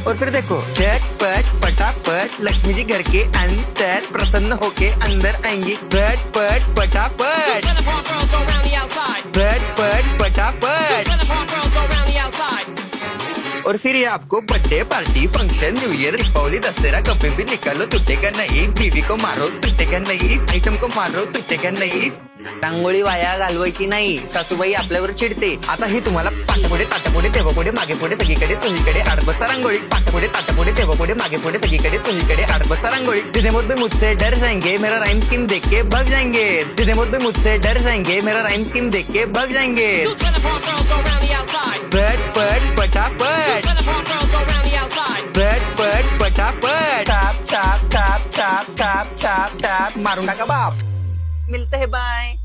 और फिर देखो झटपट पटापट लक्ष्मी जी घर के अंदर प्रसन्न होके अंदर आएंगी। झटपट पटापट झटपट पटापट। और फिर ये आपको birthday party function new year Deepavali Dussehra कभी भी निकालो टूटेगा नहीं। बीवी को मारो टूटेगा नाही, आयटम को मारो टूटेगा नाही। रांगोळी वाया घालवायची नाही, सासूबाई आपल्यावर चिडते। आता ही तुम्हाला पाठपुढे ताटापुढे तेव्हापुढे मागे पुढे सगळीकडे चोहीकडे आडबस्ता रांगोळी। पाठपुढे ताटापुढे तेव्हापुढे मागे पुढे सगळीकडे चोहीकडे आडबस्ता रांगोळी। जितने मुझ पे मुझसे डर जाएंगे मेरा राइम स्कीम देख के भाग जाएंगे। जितने मुझ पे मुझसे डर जाएंगे मेरा राइम स्कीम देख के भाग जाएंगे। झटपट पटापट झटपट पटापट top top top top top top top मारून टाका बाप। मिलते हैं बाय।